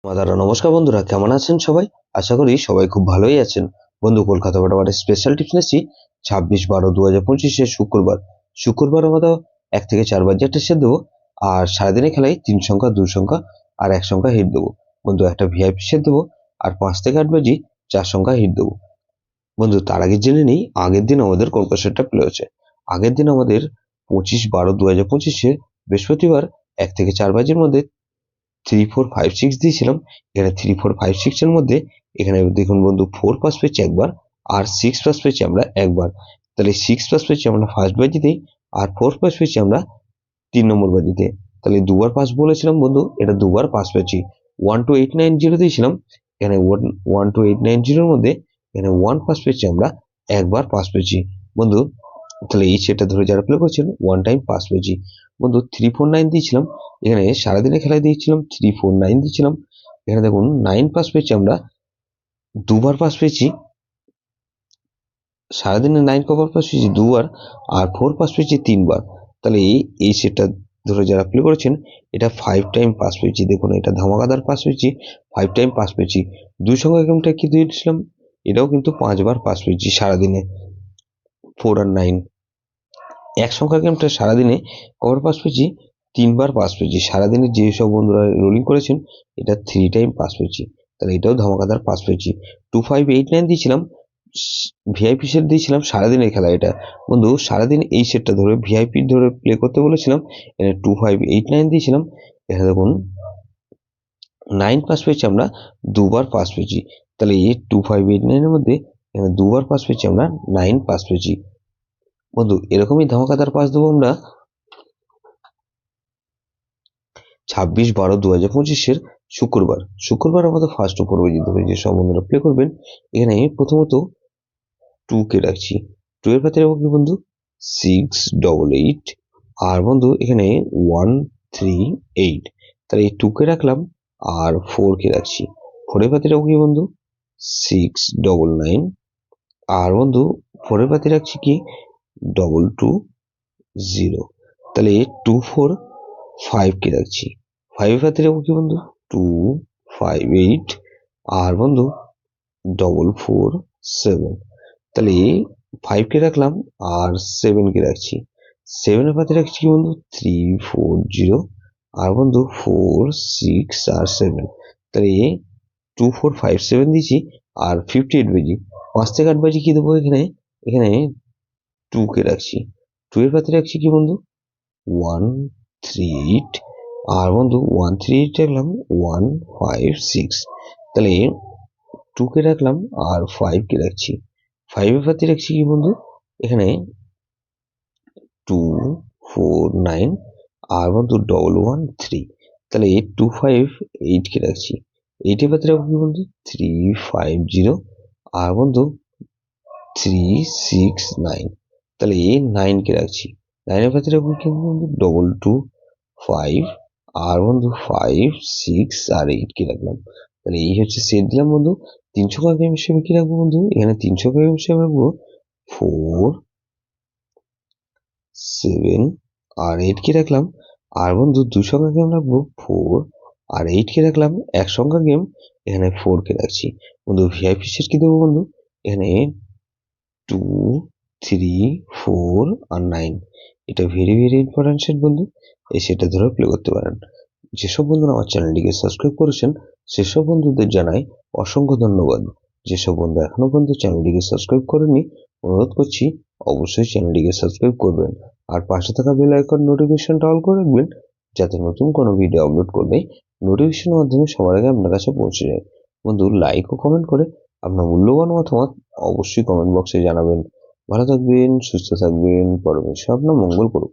দাদা নমস্কার বন্ধুরা, কেমন আছেন সবাই? আশা করি সবাই খুব ভালোই আছেন। বন্ধু, কলকাতা ফাটাফাটি স্পেশাল টিপস নিচ্ছি 26/12/2025 শুক্রবার আমরা 1 থেকে 4 বার একটা সেট দেবো। আর সারাদিনে খেলায় 3 সংখ্যা, 2 সংখ্যা আর 1 সংখ্যা হিট দেবো। বন্ধু, একটা ভিআইপি সেট দেবো আর 5 থেকে 8 বাজি 4 সংখ্যা হিট দেবো। বন্ধু, তার আগে জেনে নিই আগের দিন আমাদের কোন কোন সেটটা প্লে হচ্ছে। আগের দিন আমাদের 25/12/2025 বৃহস্পতিবার 1 থেকে 4 বাজির মধ্যে 3 4 5 6 দিয়েছিলাম। এখানে 3 4 5 6 এর মধ্যে এখানে দেখুন বন্ধু 4 পাস পেয়েছি একবার আর 6 পাস পেয়েছি আমরা একবার। তাহলে 6 পাস পেয়েছি আমরা ফার্স্ট বাজিতেই আর 4 পাস পেয়েছি আমরা 3 নম্বর বাজিতে। তাহলে দুবার পাস বলেছিলাম বন্ধু, এটা দুবার পাস পেয়েছি। 12890 দিয়েছিলাম, এখানে 12890 এর মধ্যে এখানে 1 পাস পেয়েছি আমরা একবার পাস পেয়েছি বন্ধু। তাহলে এই সেটটা ধরে যারা প্লে করছেন 1 টাইম পাস পেয়েছি বন্ধু। 349 দিয়েছিলাম, এখানে সারাদিনে খেলায় দিয়েছিলাম 349 দিয়েছিলাম। এখানে দেখুন 9 পাস পেয়েছি আমরা দুবার পাস পেয়েছি। সারাদিনে 9 কভার পাস পেয়েছি দুবার আর 4 পাস পেয়েছি 3 বার। তাহলে এই সেটটা ধরে যারা প্লে করেছেন এটা 5 টাইম পাস পেয়েছি। দেখুন এটা ধামাকাদার পাস পেয়েছি, 5 টাইম পাস পেয়েছি। দুই সংখ্যা গেমটা কি দিয়েছিলাম, এটাও কিন্তু 5 বার পাস পেয়েছি সারাদিনে, 4 আর 9। এক সংখ্যা গেমটা সারাদিনে কভার পাস পেয়েছি 3 বার পাস পেয়েছি। সারাদিনে যেসব বন্ধুরা রোলিং করেছেন এটা 3 টাইম পাস পেয়েছি, তাহলে এটাও ধামাকাদার পাস পেয়েছি। 2589 দিয়েছিলাম, ভিআইপি সেট দিয়েছিলাম সারাদিনের খেলা এটা বন্ধু। সারাদিন এই সেটটা ধরে ভিআইপি ধরে প্লে করতে বলেছিলাম, এখানে 2589 দিয়েছিলাম। এখানে দেখুন 9 পাস পেয়েছি আমরা দুবার পাস পেয়েছি। তাহলে এই 2589 এর মধ্যে এখানে দুবার পাস পেয়েছি আমরা 9 পাস পেয়েছি বন্ধু। এরকমই ধামাকাদার পাস দেবো আমরা 26/12/2025 শুক্রবার আমাদের ফার্স্ট উপর ধরে যে সব বন্ধুরা প্লে করবেন। এখানে প্রথমত 2 কে রাখছি, 2 এর পাতে রাখবো কি বন্ধু 688 আর বন্ধু এখানে 138। তাহলে এই 2 কে রাখলাম আর 4 কে রাখছি, 4 এর পাতে রাখবো কি বন্ধু 699 আর বন্ধু 4 এর পাতে রাখছি কি 220। তাহলে 245 কে রাখছি, 5 এর পাতে রাখবো কি বন্ধু 258 আর বন্ধু 447। তাহলে 5 কে রাখলাম আর 7 কে রাখছি, 7 এর পাতে রাখছি কি বন্ধু 340 আর বন্ধু 4 6 আর 7। তাহলে 2457 দিয়েছি আর 58 বাজি 5 থেকে 8 বাজি কি দেবো এখানে 2 কে রাখছি, 2 এর পাতে রাখছি কি বন্ধু 138 আর বন্ধু 138 রাখলাম 156। তাহলে 2 কে রাখলাম আর 5 কে রাখছি, 5 এর পাতে রাখছি কি বন্ধু এখানে 249 আর বন্ধু 113। তাহলে 258 কে রাখছি, 8 এর পাতে রাখবো কি বন্ধু 350 আর বন্ধু 369। তাহলে 9 কে রাখছি, 9 এর পাতে রাখবো কি বন্ধু 225 আর বন্ধু 5 6 আর 8 কে রাখলাম। তাহলে এই হচ্ছে সেট দিলাম বন্ধু। 3 সংখ্যা গেম হিসেবে কি রাখবো বন্ধু, এখানে 3 সংখ্যা গেম হিসেবে রাখবো 4 7 আর 8 কে রাখলাম আর বন্ধু 2 সংখ্যা গেম রাখবো 4 আর 8 কে রাখলাম। এক সংখ্যা গেম এখানে 4 কে রাখছি বন্ধু। ভিআইপি সেট কি দেবো বন্ধু, এখানে 2 3 4 আর 9। এটা ভেরি ভেরি ইম্পর্টেন্ট সেট বন্ধু, এই সেটটা ধরে প্লে করতে পারেন। যেসব বন্ধুরা আমার চ্যানেলটিকে সাবস্ক্রাইব করেছেন সেসব বন্ধুদের জানাই অসংখ্য ধন্যবাদ। যেসব বন্ধু এখনো পর্যন্ত চ্যানেলটিকে সাবস্ক্রাইব করেননি অনুরোধ করছি অবশ্যই চ্যানেলটিকে সাবস্ক্রাইব করবেন আর পাশে থাকা বেল আইকন নোটিফিকেশনটা অল করে রাখবেন, যাতে নতুন কোনো ভিডিও আপলোড করলে নোটিফিকেশনের মাধ্যমে সবার আগে আপনার কাছে পৌঁছে যায়। বন্ধু, লাইক ও কমেন্ট করে আপনার মূল্যবান মতামত অবশ্যই কমেন্ট বক্সে জানাবেন। ভালো থাকবেন, সুস্থ থাকবেন, পরমেশ্বর আপনার মঙ্গল করুন।